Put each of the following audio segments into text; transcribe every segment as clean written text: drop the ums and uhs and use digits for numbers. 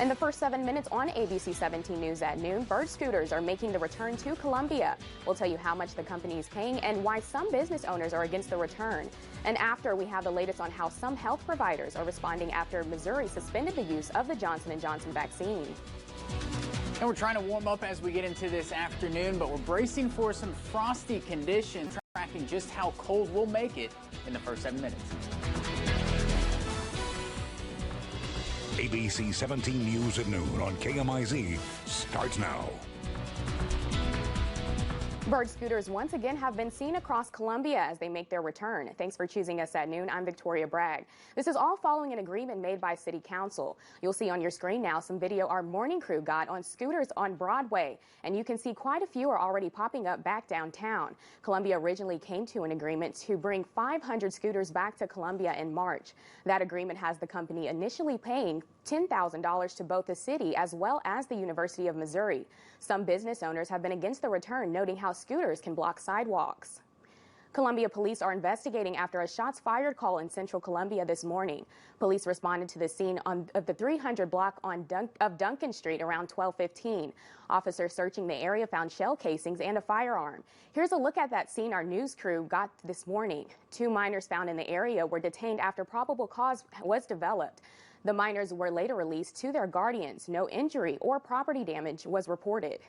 In the first 7 minutes on ABC 17 News at noon, bird scooters are making the return to Colombia. We'll tell you how much the company is paying and why some business owners are against the return. And after, we have the latest on how some health providers are responding after Missouri suspended the use of the Johnson & Johnson vaccine. And we're trying to warm up as we get into this afternoon, but we're bracing for some frosty conditions, tracking just how cold we'll make it in the first 7 minutes. ABC 17 News at noon on KMIZ starts now. Bird scooters once again have been seen across Colombia as they make their return. Thanks for choosing us at noon. I'm Victoria Bragg. This is all following an agreement made by City Council. You'll see on your screen now some video our morning crew got on scooters on Broadway, and you can see quite a few are already popping up back downtown. Columbia originally came to an agreement to bring 500 scooters back to Columbia in March. That agreement has the company initially paying $10,000 to both the city as well as the University of Missouri. Some business owners have been against the return, noting how scooters can block sidewalks. Columbia police are investigating after a shots fired call in central Columbia this morning. Police responded to the scene of the 300 block of Duncan Street around 12:15. Officers searching the area found shell casings and a firearm. Here's a look at that scene our news crew got this morning. 2 minors found in the area were detained after probable cause was developed. The minors were later released to their guardians. No injury or property damage was reported.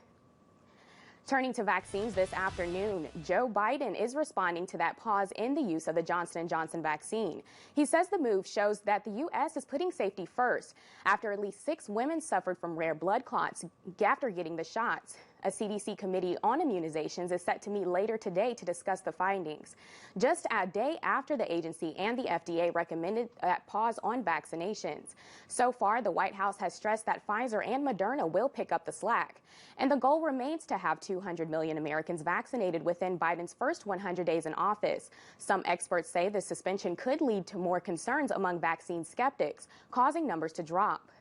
Turning to vaccines this afternoon, Joe Biden is responding to that pause in the use of the Johnson & Johnson vaccine. He says the move shows that the U.S. is putting safety first after at least 6 women suffered from rare blood clots after getting the shots. A CDC committee on immunizations is set to meet later today to discuss the findings. Just a day after the agency and the FDA recommended a pause on vaccinations. So far, the White House has stressed that Pfizer and Moderna will pick up the slack. And the goal remains to have 200 million Americans vaccinated within Biden's first 100 days in office. Some experts say the suspension could lead to more concerns among vaccine skeptics, causing numbers to drop.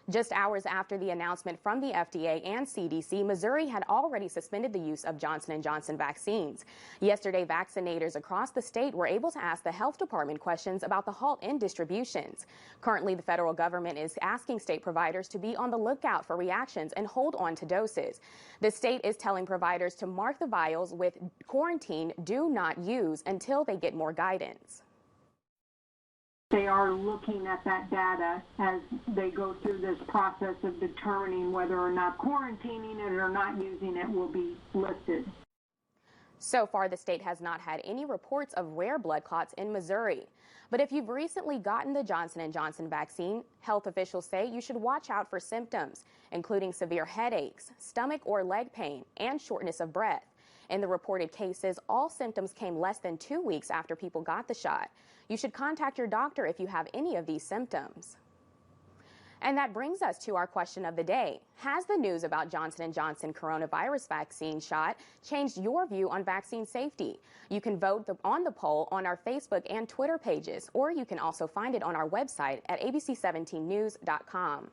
Just hours after the announcement from the FDA and CDC, Missouri had already suspended the use of Johnson & Johnson vaccines. Yesterday, vaccinators across the state were able to ask the health department questions about the halt in distributions. Currently, the federal government is asking state providers to be on the lookout for reactions and hold on to doses. The state is telling providers to mark the vials with quarantine, do not use until they get more guidance. They are looking at that data as they go through this process of determining whether or not quarantining it or not using it will be lifted. So far, the state has not had any reports of rare blood clots in Missouri. But if you've recently gotten the Johnson & Johnson vaccine, health officials say you should watch out for symptoms, including severe headaches, stomach or leg pain, and shortness of breath. In the reported cases, all symptoms came less than 2 weeks after people got the shot. You should contact your doctor if you have any of these symptoms. And that brings us to our question of the day. Has the news about Johnson & Johnson coronavirus vaccine shot changed your view on vaccine safety? You can vote on the poll on our Facebook and Twitter pages, or you can also find it on our website at abc17news.com.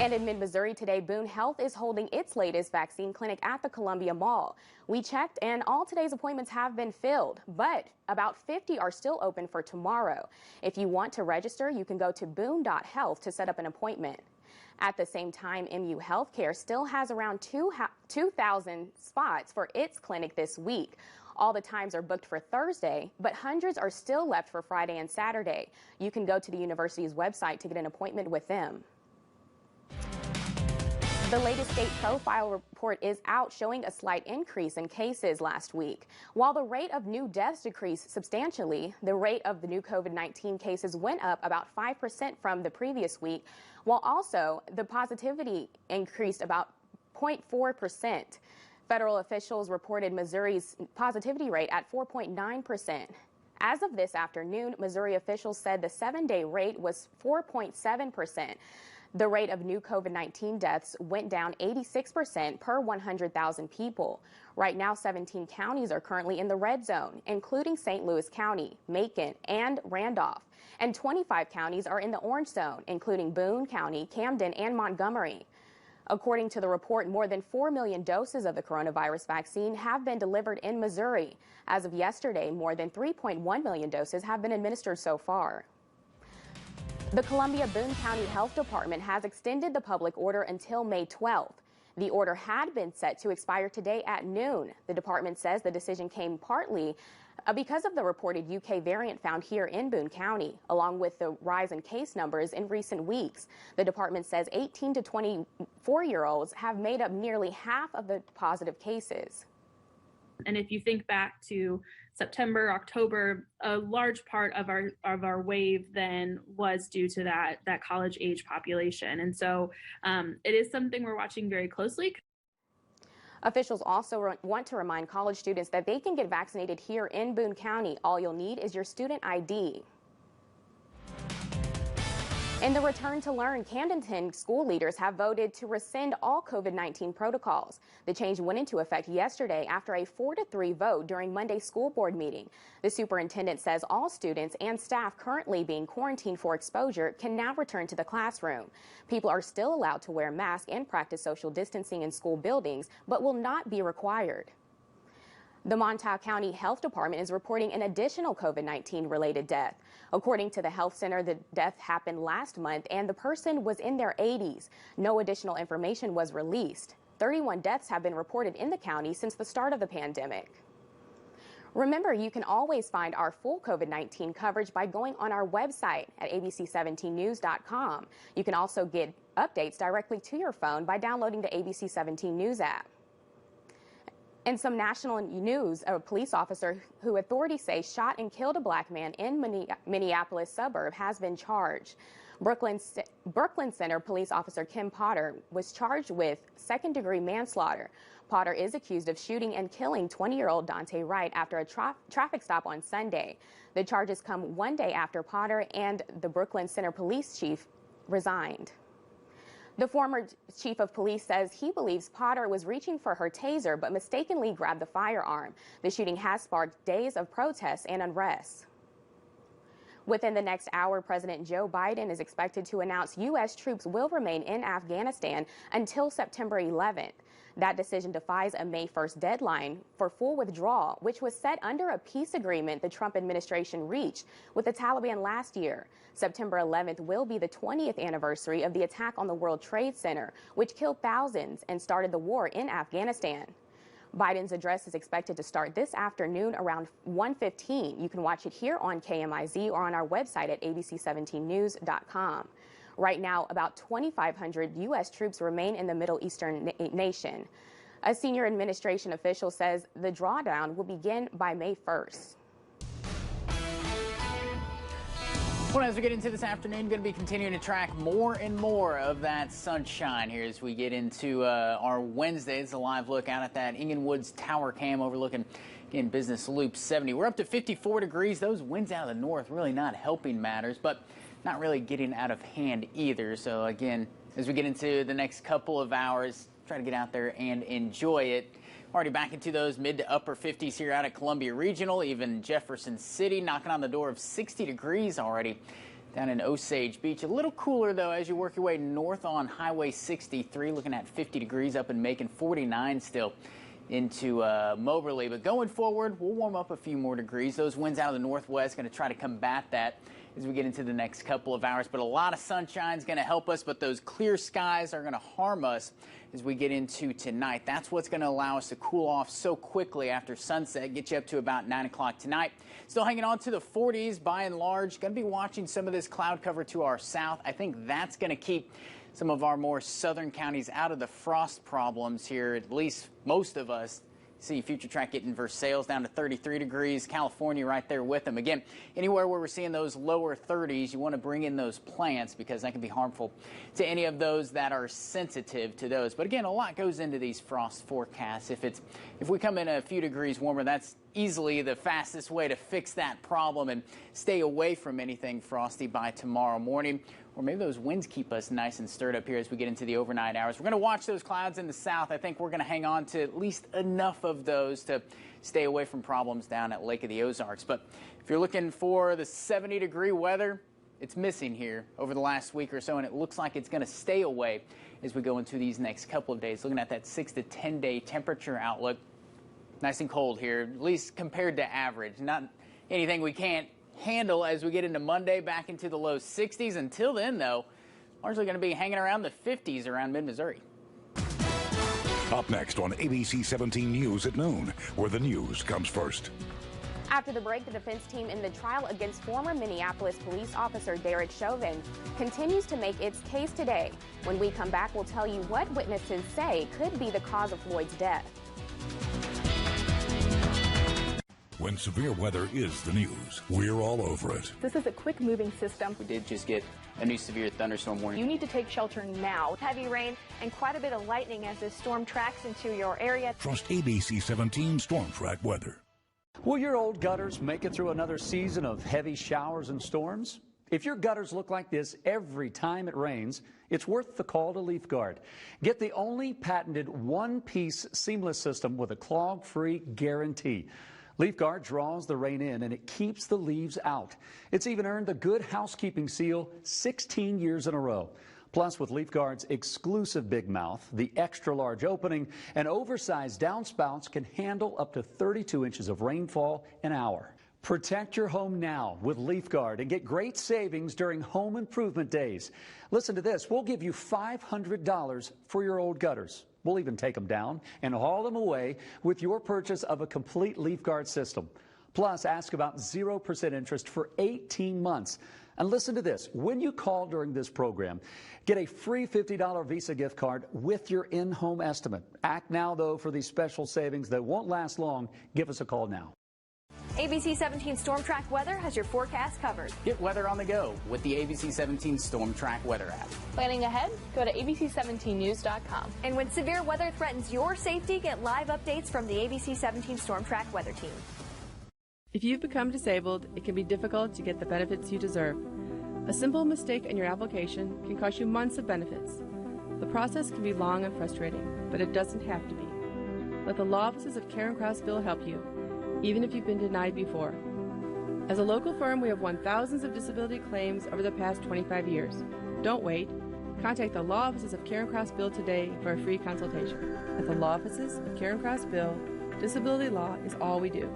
And in mid-Missouri today, Boone Health is holding its latest vaccine clinic at the Columbia Mall. We checked and all today's appointments have been filled, but about 50 are still open for tomorrow. If you want to register, you can go to boone.health to set up an appointment. At the same time, MU Healthcare still has around 2,000 spots for its clinic this week. All the times are booked for Thursday, but hundreds are still left for Friday and Saturday. You can go to the university's website to get an appointment with them. The latest state profile report is out, showing a slight increase in cases last week. While the rate of new deaths decreased substantially, the rate of the new COVID-19 cases went up about 5% from the previous week, while also the positivity increased about 0.4%. Federal officials reported Missouri's positivity rate at 4.9%. As of this afternoon, Missouri officials said the 7-day rate was 4.7%. The rate of new COVID-19 deaths went down 86% per 100,000 people. Right now, 17 counties are currently in the red zone, including St. Louis County, Macon, and Randolph. And 25 counties are in the orange zone, including Boone County, Camden, and Montgomery. According to the report, more than 4 million doses of the coronavirus vaccine have been delivered in Missouri. As of yesterday, more than 3.1 million doses have been administered so far. The Columbia-Boone County Health Department has extended the public order until May 12th. The order had been set to expire today at noon. The department says the decision came partly because of the reported UK variant found here in Boone County, along with the rise in case numbers in recent weeks. The department says 18 to 24-year-olds have made up nearly half of the positive cases. And if you think back to September, October, a large part of our wave then was due to that college age population. And so it is something we're watching very closely. Officials also want to remind college students that they can get vaccinated here in Boone County. All you'll need is your student ID. In the Return to Learn, Camdenton school leaders have voted to rescind all COVID-19 protocols. The change went into effect yesterday after a 4-3 vote during Monday's school board meeting. The superintendent says all students and staff currently being quarantined for exposure can now return to the classroom. People are still allowed to wear masks and practice social distancing in school buildings, but will not be required. The Montauk County Health Department is reporting an additional COVID-19 related death. According to the health center, the death happened last month and the person was in their 80s. No additional information was released. 31 deaths have been reported in the county since the start of the pandemic. Remember, you can always find our full COVID-19 coverage by going on our website at abc17news.com. You can also get updates directly to your phone by downloading the ABC 17 News app. In some national news, a police officer who authorities say shot and killed a black man in Minneapolis suburb has been charged. Brooklyn Center police officer Kim Potter was charged with second-degree manslaughter. Potter is accused of shooting and killing 20-year-old Dante Wright after a traffic stop on Sunday. The charges come one day after Potter and the Brooklyn Center police chief resigned. The former chief of police says he believes Potter was reaching for her taser but mistakenly grabbed the firearm. The shooting has sparked days of protests and unrest. Within the next hour, President Joe Biden is expected to announce U.S. troops will remain in Afghanistan until September 11th. That decision defies a May 1st deadline for full withdrawal, which was set under a peace agreement the Trump administration reached with the Taliban last year. September 11th will be the 20th anniversary of the attack on the World Trade Center, which killed thousands and started the war in Afghanistan. Biden's address is expected to start this afternoon around 1:15. You can watch it here on KMIZ or on our website at abc17news.com. Right now, about 2,500 U.S. troops remain in the Middle Eastern nation. A senior administration official says the drawdown will begin by May 1st. Well, as we get into this afternoon, going to be continuing to track more and more of that sunshine here as we get into our Wednesday. It's a live look out at that Ingenwoods Tower Cam overlooking, again, Business Loop 70. We're up to 54 degrees. Those winds out of the north really not helping matters, but not really getting out of hand either. So, again, as we get into the next couple of hours, try to get out there and enjoy it. Already back into those mid to upper 50s here out at Columbia Regional, even Jefferson City knocking on the door of 60 degrees already down in Osage Beach. A little cooler, though, as you work your way north on Highway 63, looking at 50 degrees up in Macon, 49 still into Moberly. But going forward, we'll warm up a few more degrees. Those winds out of the northwest going to try to combat that as we get into the next couple of hours. But a lot of sunshine is going to help us, but those clear skies are going to harm us as we get into tonight. That's what's going to allow us to cool off so quickly after sunset, get you up to about 9 o'clock tonight. Still hanging on to the 40s by and large. Going to be watching some of this cloud cover to our south. I think that's going to keep some of our more southern counties out of the frost problems here, at least most of us. See Future Track getting Versailles down to 33 degrees, California right there with them. Again, anywhere where we're seeing those lower 30s, you want to bring in those plants because that can be harmful to any of those that are sensitive to those. But again, a lot goes into these frost forecasts. If we come in a few degrees warmer, that's easily the fastest way to fix that problem and stay away from anything frosty by tomorrow morning. Or maybe those winds keep us nice and stirred up here as we get into the overnight hours. We're going to watch those clouds in the south. I think we're going to hang on to at least enough of those to stay away from problems down at Lake of the Ozarks. But if you're looking for the 70-degree weather, it's missing here over the last week or so, and it looks like it's going to stay away as we go into these next couple of days. Looking at that 6 to 10-day temperature outlook, nice and cold here, at least compared to average. Not anything we can't handle as we get into Monday, back into the low 60s. Until then, though, largely going to be hanging around the 50s around mid-Missouri. Up next on ABC 17 News at noon, where the news comes first. After the break, the defense team in the trial against former Minneapolis police officer Derek Chauvin continues to make its case today. When we come back, we'll tell you what witnesses say could be the cause of Floyd's death. When severe weather is the news, we're all over it. This is a quick-moving system. We did just get a new severe thunderstorm warning. You need to take shelter now. Heavy rain and quite a bit of lightning as this storm tracks into your area. Trust ABC 17 Storm Track weather. Will your old gutters make it through another season of heavy showers and storms? If your gutters look like this every time it rains, it's worth the call to Leaf Guard. Get the only patented one-piece seamless system with a clog-free guarantee. Leaf Guard draws the rain in and it keeps the leaves out. It's even earned the Good Housekeeping seal 16 years in a row. Plus, with Leaf Guard's exclusive big mouth, the extra large opening, and oversized downspouts can handle up to 32 inches of rainfall an hour. Protect your home now with Leaf Guard and get great savings during home improvement days. Listen to this. We'll give you $500 for your old gutters. We'll even take them down and haul them away with your purchase of a complete Leaf Guard system. Plus, ask about 0% interest for 18 months. And listen to this. When you call during this program, get a free $50 Visa gift card with your in-home estimate. Act now, though, for these special savings that won't last long. Give us a call now. ABC 17 Storm Track Weather has your forecast covered. Get weather on the go with the ABC 17 Storm Track Weather app. Planning ahead? Go to abc17news.com. And when severe weather threatens your safety, get live updates from the ABC 17 Storm Track Weather team. If you've become disabled, it can be difficult to get the benefits you deserve. A simple mistake in your application can cost you months of benefits. The process can be long and frustrating, but it doesn't have to be. Let the law offices of Karen Crossville help you, even if you've been denied before. As a local firm, we have won thousands of disability claims over the past 25 years. Don't wait. Contact the law offices of Karen Crossville today for a free consultation. At the law offices of Karen Crossville, disability law is all we do.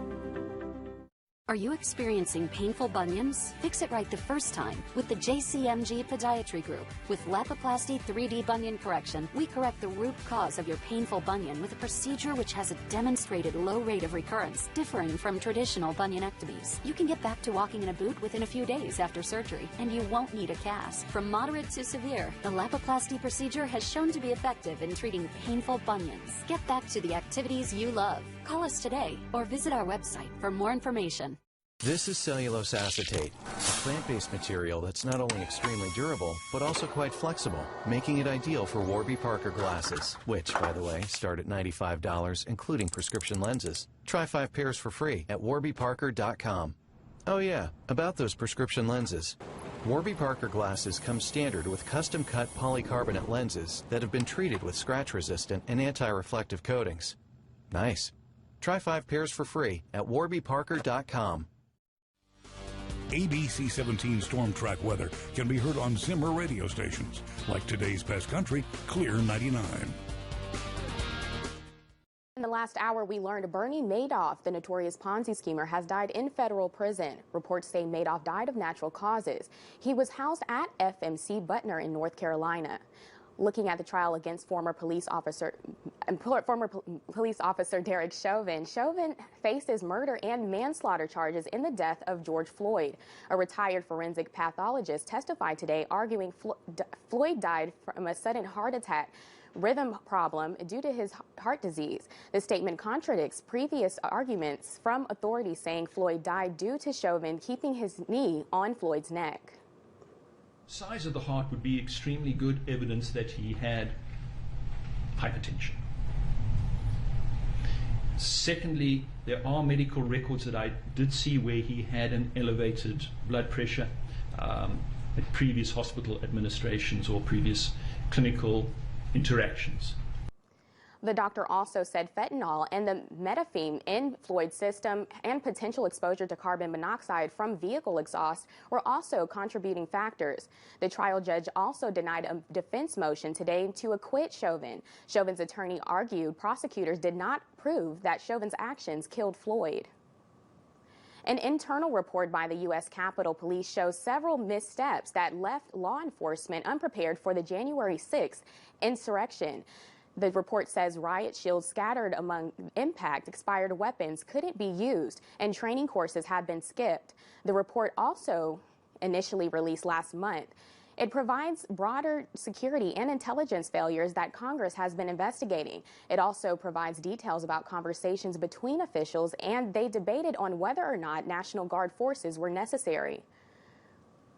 Are you experiencing painful bunions? Fix it right the first time with the JCMG Podiatry Group. With Lapiplasty 3D Bunion Correction, we correct the root cause of your painful bunion with a procedure which has a demonstrated low rate of recurrence, differing from traditional bunionectomies. You can get back to walking in a boot within a few days after surgery, and you won't need a cast. From moderate to severe, the Lapiplasty procedure has shown to be effective in treating painful bunions. Get back to the activities you love. Call us today or visit our website for more information. This is cellulose acetate, a plant-based material that's not only extremely durable, but also quite flexible, making it ideal for Warby Parker glasses, which, by the way, start at $95, including prescription lenses. Try 5 pairs for free at warbyparker.com. Oh yeah, about those prescription lenses. Warby Parker glasses come standard with custom-cut polycarbonate lenses that have been treated with scratch-resistant and anti-reflective coatings. Nice. Try 5 pairs for free at warbyparker.com. ABC 17 Storm Track weather can be heard on Zimmer radio stations, like today's Pest Country, Clear 99. In the last hour, we learned Bernie Madoff, the notorious Ponzi schemer, has died in federal prison. Reports say Madoff died of natural causes. He was housed at FMC Butner in North Carolina. Looking at the trial against former police officer Derek Chauvin, Chauvin faces murder and manslaughter charges in the death of George Floyd. A retired forensic pathologist testified today, arguing Floyd died from a sudden heart attack rhythm problem due to his heart disease. The statement contradicts previous arguments from authorities saying Floyd died due to Chauvin keeping his knee on Floyd's neck. Size of the heart would be extremely good evidence that he had hypertension. Secondly, there are medical records that I did see where he had an elevated blood pressure at previous hospital administrations or previous clinical interactions. The doctor also said fentanyl and the methamphetamine in Floyd's system and potential exposure to carbon monoxide from vehicle exhaust were also contributing factors. The trial judge also denied a defense motion today to acquit Chauvin. Chauvin's attorney argued prosecutors did not prove that Chauvin's actions killed Floyd. An internal report by the U.S. Capitol Police shows several missteps that left law enforcement unprepared for the January 6th insurrection. The report says riot shields scattered among impact, expired weapons couldn't be used, and training courses have been skipped. The report, also initially released last month, it provides broader security and intelligence failures that Congress has been investigating. It also provides details about conversations between officials, and they debated on whether or not National Guard forces were necessary.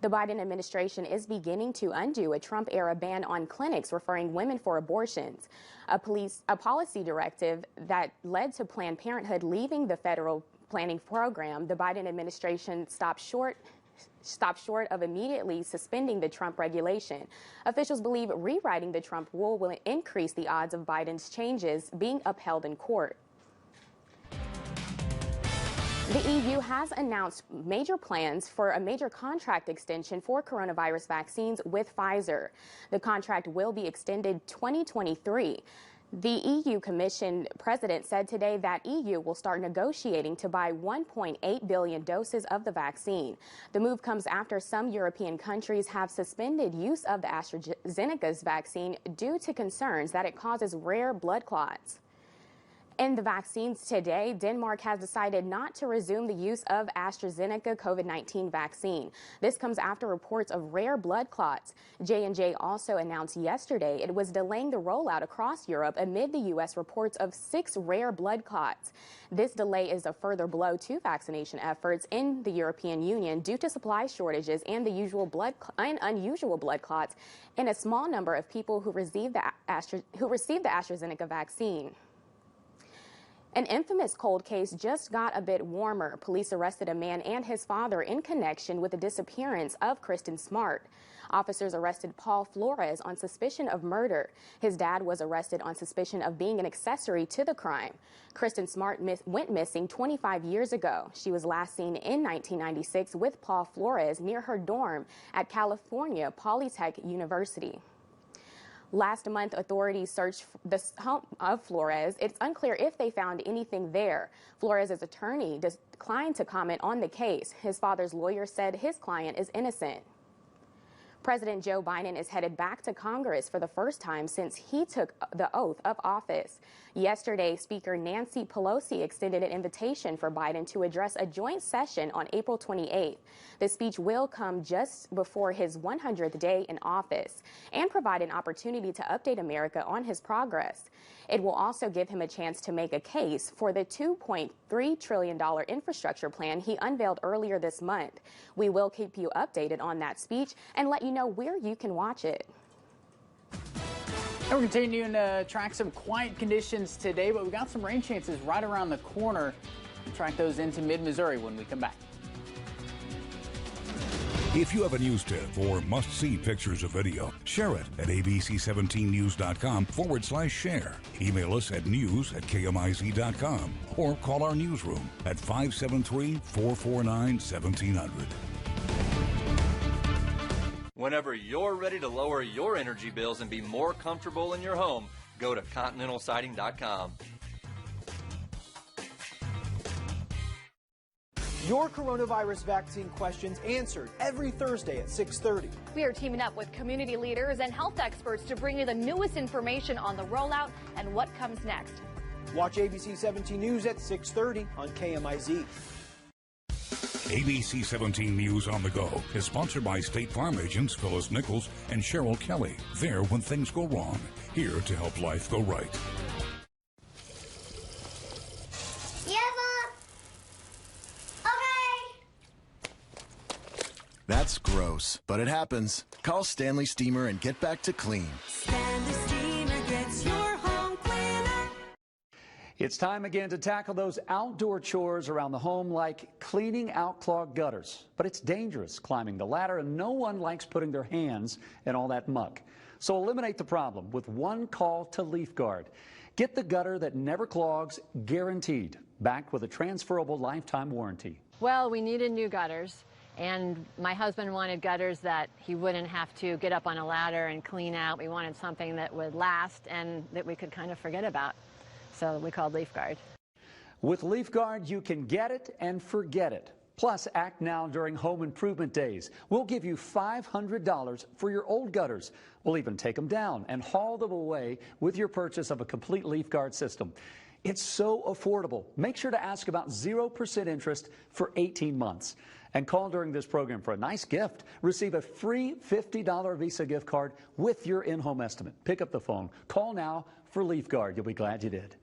The Biden administration is beginning to undo a Trump-era ban on clinics referring women for abortions. A policy directive that led to Planned Parenthood leaving the federal planning program. The Biden administration stopped short of immediately suspending the Trump regulation. Officials believe rewriting the Trump rule will increase the odds of Biden's changes being upheld in court. The EU has announced major plans for a major contract extension for coronavirus vaccines with Pfizer. The contract will be extended 2023. The EU Commission president said today that EU will start negotiating to buy 1.8 billion doses of the vaccine. The move comes after some European countries have suspended use of the AstraZeneca's vaccine due to concerns that it causes rare blood clots. In the vaccines today, Denmark has decided not to resume the use of AstraZeneca COVID-19 vaccine. This comes after reports of rare blood clots. J&J also announced yesterday it was delaying the rollout across Europe amid the U.S. reports of 6 rare blood clots. This delay is a further blow to vaccination efforts in the European Union due to supply shortages and the unusual blood clots in a small number of people who received the AstraZeneca vaccine. An infamous cold case just got a bit warmer. Police arrested a man and his father in connection with the disappearance of Kristen Smart. Officers arrested Paul Flores on suspicion of murder. His dad was arrested on suspicion of being an accessory to the crime. Kristen Smart went missing 25 years ago. She was last seen in 1996 with Paul Flores near her dorm at California Polytech University. Last month, authorities searched the home of Flores. It's unclear if they found anything there. Flores' attorney declined to comment on the case. His father's lawyer said his client is innocent. President Joe Biden is headed back to Congress for the first time since he took the oath of office. Yesterday, Speaker Nancy Pelosi extended an invitation for Biden to address a joint session on April 28th. The speech will come just before his 100th day in office and provide an opportunity to update America on his progress. It will also give him a chance to make a case for the $2.3 trillion infrastructure plan he unveiled earlier this month. We will keep you updated on that speech and let you know where you can watch it. And we're continuing to track some quiet conditions today, but we got some rain chances right around the corner. We'll track those into mid-Missouri when we come back. If you have a news tip or must-see pictures or video, share it at abc17news.com/share. Email us at news@kmiz.com or call our newsroom at 573-449-1700. Whenever you're ready to lower your energy bills and be more comfortable in your home, go to continentalsiding.com. Your coronavirus vaccine questions answered every Thursday at 6:30. We are teaming up with community leaders and health experts to bring you the newest information on the rollout and what comes next. Watch ABC 17 News at 6:30 on KMIZ. ABC 17 News on the Go is sponsored by State Farm agents Phyllis Nichols and Cheryl Kelly. There when things go wrong, here to help life go right. That's gross, but it happens. Call Stanley Steamer and get back to clean. Stanley Steamer gets your home cleaner. It's time again to tackle those outdoor chores around the home like cleaning out clogged gutters. But it's dangerous climbing the ladder, and no one likes putting their hands in all that muck. So eliminate the problem with one call to Leaf Guard. Get the gutter that never clogs, guaranteed, backed with a transferable lifetime warranty. Well, we needed new gutters. And my husband wanted gutters that he wouldn't have to get up on a ladder and clean out. We wanted something that would last and that we could kind of forget about. So we called Leaf Guard. With Leaf Guard, you can get it and forget it. Plus, act now during home improvement days. We'll give you $500 for your old gutters. We'll even take them down and haul them away with your purchase of a complete leaf guard system. It's so affordable. Make sure to ask about 0% interest for 18 months. And call during this program for a nice gift. Receive a free $50 Visa gift card with your in-home estimate. Pick up the phone. Call now for Leaf Guard. You'll be glad you did.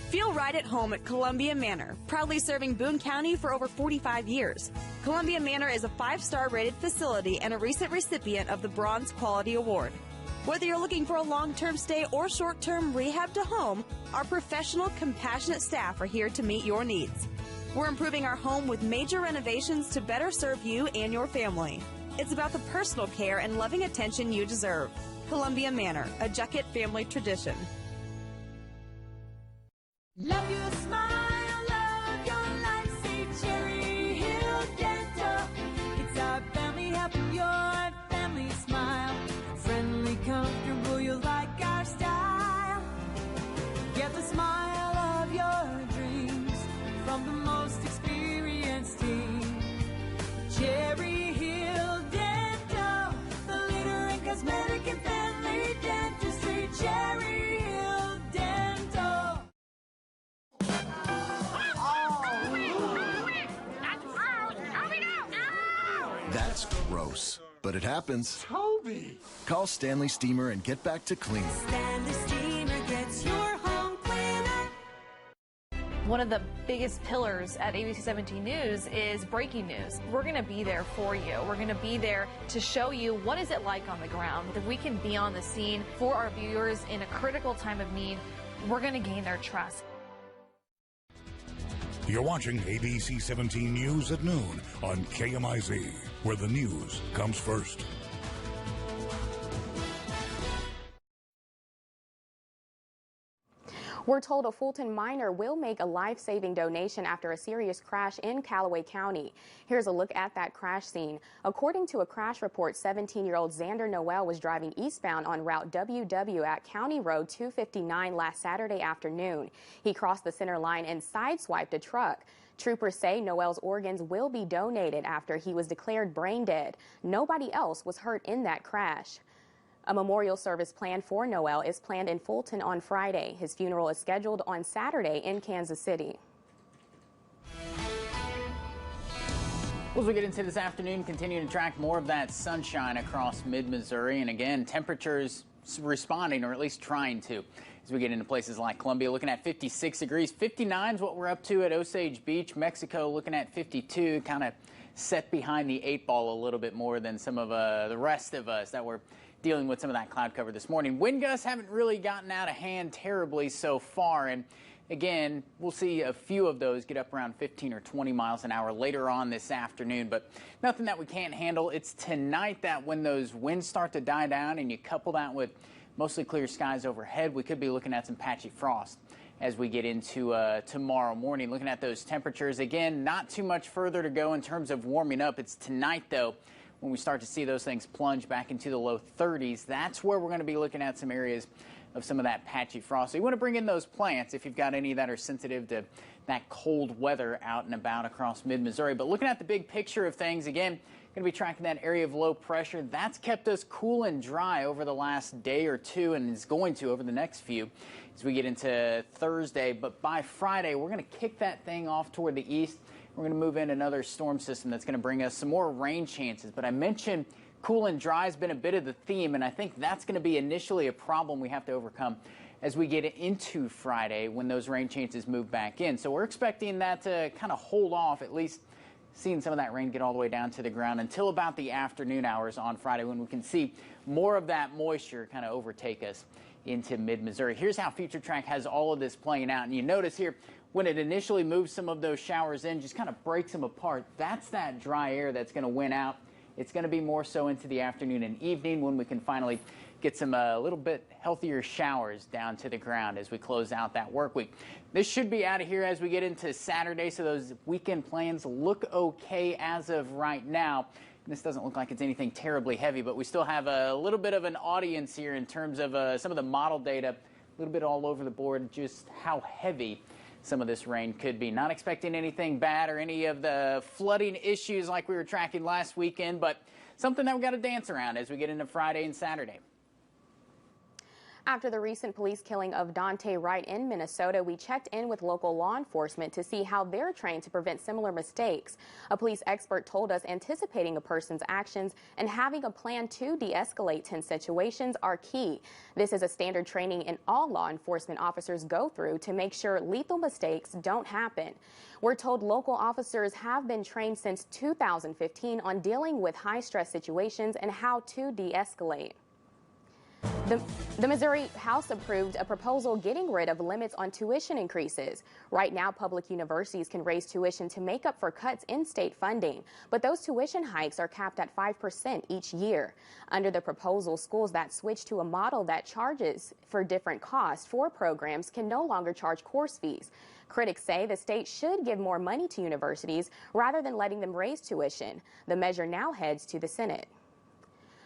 Feel right at home at Columbia Manor, proudly serving Boone County for over 45 years. Columbia Manor is a 5-star rated facility and a recent recipient of the Bronze Quality Award. Whether you're looking for a long-term stay or short-term rehab to home, our professional, compassionate staff are here to meet your needs. We're improving our home with major renovations to better serve you and your family. It's about the personal care and loving attention you deserve. Columbia Manor, a Juckett family tradition. Love your smile, love your life, say Cherry Hill Dental. It's our family helping your family smile. Friendly, comfortable, you'll like our style. Get the smile of your dreams from the most experienced team. Cherry Hill Dental, the leader in cosmetic and family dentistry. Cherry Hill Dental. That's gross, but it happens. Toby! Call Stanley Steamer and get back to clean. Stanley Steamer gets your home cleaner. One of the biggest pillars at ABC 17 News is breaking news. We're going to be there for you. We're going to be there to show you what is it like on the ground. If we can be on the scene for our viewers in a critical time of need, we're going to gain their trust. You're watching ABC 17 News at noon on KMIZ, where the news comes first. We're told a Fulton miner will make a life-saving donation after a serious crash in Callaway County. Here's a look at that crash scene. According to a crash report, 17-year-old Xander Noel was driving eastbound on Route WW at County Road 259 last Saturday afternoon. He crossed the center line and sideswiped a truck. Troopers say Noel's organs will be donated after he was declared brain dead. Nobody else was hurt in that crash. A memorial service planned for Noel is planned in Fulton on Friday. His funeral is scheduled on Saturday in Kansas City. As we get into this afternoon, continuing to track more of that sunshine across mid-Missouri. And again, temperatures responding, or at least trying to, as we get into places like Columbia, looking at 56 degrees. 59 is what we're up to at Osage Beach. Mexico looking at 52, kind of set behind the 8 ball a little bit more than some of the rest of us that were dealing with some of that cloud cover this morning. Wind gusts haven't really gotten out of hand terribly so far, and again, we'll see a few of those get up around 15 or 20 miles an hour later on this afternoon, but nothing that we can't handle. It's tonight that when those winds start to die down and you couple that with mostly clear skies overhead, we could be looking at some patchy frost as we get into tomorrow morning. Looking at those temperatures, again, not too much further to go in terms of warming up. It's tonight, though, when we start to see those things plunge back into the low 30s. That's where we're going to be looking at some areas of some of that patchy frost. So you want to bring in those plants if you've got any that are sensitive to that cold weather out and about across mid-Missouri. But looking at the big picture of things, again, going to be tracking that area of low pressure. That's kept us cool and dry over the last day or two and is going to over the next few as we get into Thursday. But by Friday, we're going to kick that thing off toward the east. We're going to move in another storm system that's going to bring us some more rain chances. But I mentioned cool and dry has been a bit of the theme, and I think that's going to be initially a problem we have to overcome as we get into Friday when those rain chances move back in. So we're expecting that to kind of hold off, at least seeing some of that rain get all the way down to the ground until about the afternoon hours on Friday when we can see more of that moisture kind of overtake us into mid-Missouri. Here's how Future Track has all of this playing out. And you notice here, when it initially moves some of those showers in, just kind of breaks them apart. That's that dry air that's going to win out. It's going to be more so into the afternoon and evening when we can finally get some a little bit healthier showers down to the ground as we close out that work week. This should be out of here as we get into Saturday, so those weekend plans look okay as of right now. This doesn't look like it's anything terribly heavy, but we still have a little bit of an audience here in terms of some of the model data, a little bit all over the board, just how heavy some of this rain could be. Not expecting anything bad or any of the flooding issues like we were tracking last weekend, but something that we got to dance around as we get into Friday and Saturday. After the recent police killing of Dante Wright in Minnesota, we checked in with local law enforcement to see how they're trained to prevent similar mistakes. A police expert told us anticipating a person's actions and having a plan to de-escalate tense situations are key. This is a standard training in all law enforcement officers go through to make sure lethal mistakes don't happen. We're told local officers have been trained since 2015 on dealing with high-stress situations and how to de-escalate. The Missouri House approved a proposal getting rid of limits on tuition increases. Right now, public universities can raise tuition to make up for cuts in state funding, but those tuition hikes are capped at 5% each year. Under the proposal, schools that switch to a model that charges for different costs for programs can no longer charge course fees. Critics say the state should give more money to universities rather than letting them raise tuition. The measure now heads to the Senate.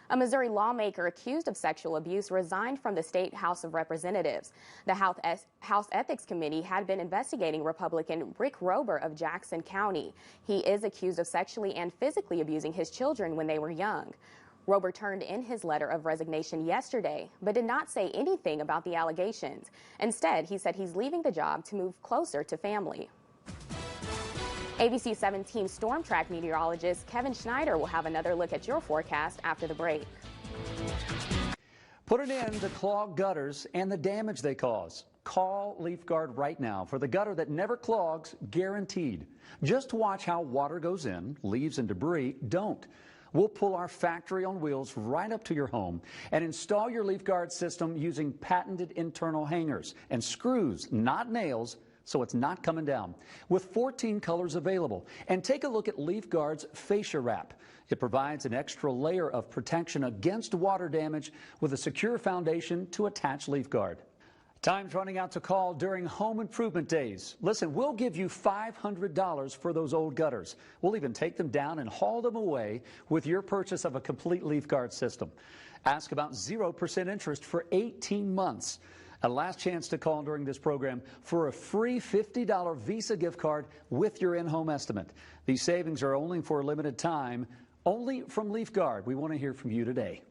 A Missouri lawmaker accused of sexual abuse resigned from the state House of Representatives. The House Ethics Committee had been investigating Republican Rick Rober of Jackson County. He is accused of sexually and physically abusing his children when they were young. Rober turned in his letter of resignation yesterday, but did not say anything about the allegations. Instead, he said he's leaving the job to move closer to family. ABC 17 storm track meteorologist Kevin Schneider will have another look at your forecast after the break. Put an end to clogged gutters and the damage they cause. Call LeafGuard right now for the gutter that never clogs, guaranteed. Just watch how water goes in, leaves and debris don't. We'll pull our factory on wheels right up to your home and install your LeafGuard system using patented internal hangers and screws, not nails, so it's not coming down, with 14 colors available. And take a look at LeafGuard's fascia wrap. It provides an extra layer of protection against water damage with a secure foundation to attach LeafGuard. Time's running out to call during home improvement days. Listen, we'll give you $500 for those old gutters. We'll even take them down and haul them away with your purchase of a complete LeafGuard system. Ask about 0% interest for 18 months. A last chance to call during this program for a free $50 Visa gift card with your in-home estimate. These savings are only for a limited time, only from LeafGuard. We want to hear from you today.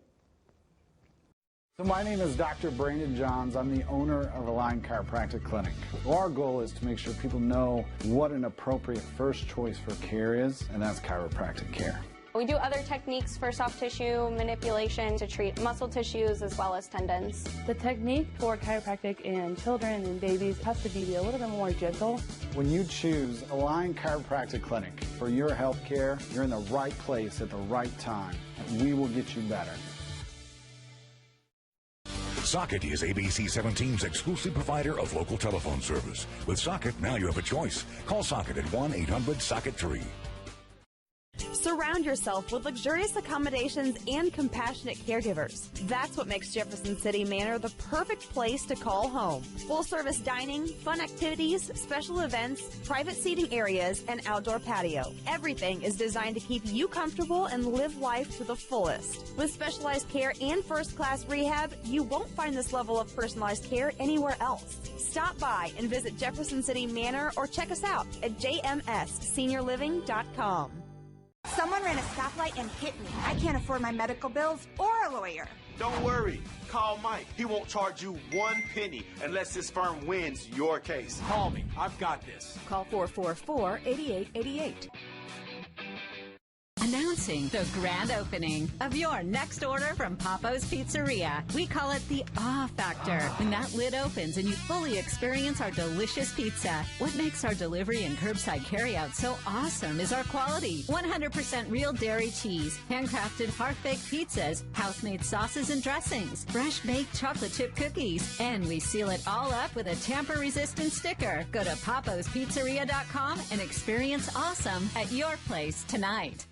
So my name is Dr. Brandon Johns. I'm the owner of Align Chiropractic Clinic. Our goal is to make sure people know what an appropriate first choice for care is, and that's chiropractic care. We do other techniques for soft tissue manipulation to treat muscle tissues as well as tendons. The technique for chiropractic in children and babies has to be a little bit more gentle. When you choose Align Chiropractic Clinic for your health care, you're in the right place at the right time, and we will get you better. Socket is ABC 17's exclusive provider of local telephone service. With Socket, now you have a choice. Call Socket at 1-800-SOCKET-3. Surround yourself with luxurious accommodations and compassionate caregivers. That's what makes Jefferson City Manor the perfect place to call home. Full-service dining, fun activities, special events, private seating areas, and outdoor patio. Everything is designed to keep you comfortable and live life to the fullest. With specialized care and first-class rehab, you won't find this level of personalized care anywhere else. Stop by and visit Jefferson City Manor or check us out at jmsseniorliving.com. Someone ran a stoplight and hit me. I can't afford my medical bills or a lawyer. Don't worry. Call Mike. He won't charge you 1 penny unless his firm wins your case. Call me. I've got this. Call 444-8888. Announcing the grand opening of your next order from Papo's Pizzeria. We call it the awe factor. When that lid opens and you fully experience our delicious pizza. What makes our delivery and curbside carryout so awesome is our quality. 100% real dairy cheese, handcrafted hearth-baked pizzas, house-made sauces and dressings, fresh-baked chocolate chip cookies, and we seal it all up with a tamper-resistant sticker. Go to papospizzeria.com and experience awesome at your place tonight.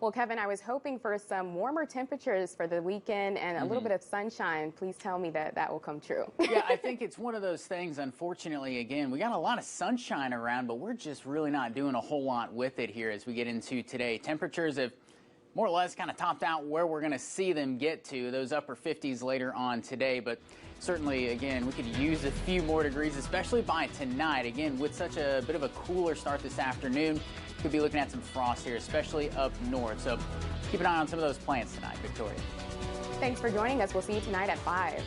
Well, Kevin, I was hoping for some warmer temperatures for the weekend and a little bit of sunshine. Please tell me that that will come true. Yeah, I think it's one of those things, unfortunately, again, we got a lot of sunshine around, but we're just really not doing a whole lot with it here as we get into today. Temperatures have more or less kind of topped out where we're going to see them get to, those upper 50s later on today. But certainly, again, we could use a few more degrees, especially by tonight. Again, with such a bit of a cooler start this afternoon, could be looking at some frost here, especially up north. So keep an eye on some of those plants tonight, Victoria. Thanks for joining us. We'll see you tonight at 5.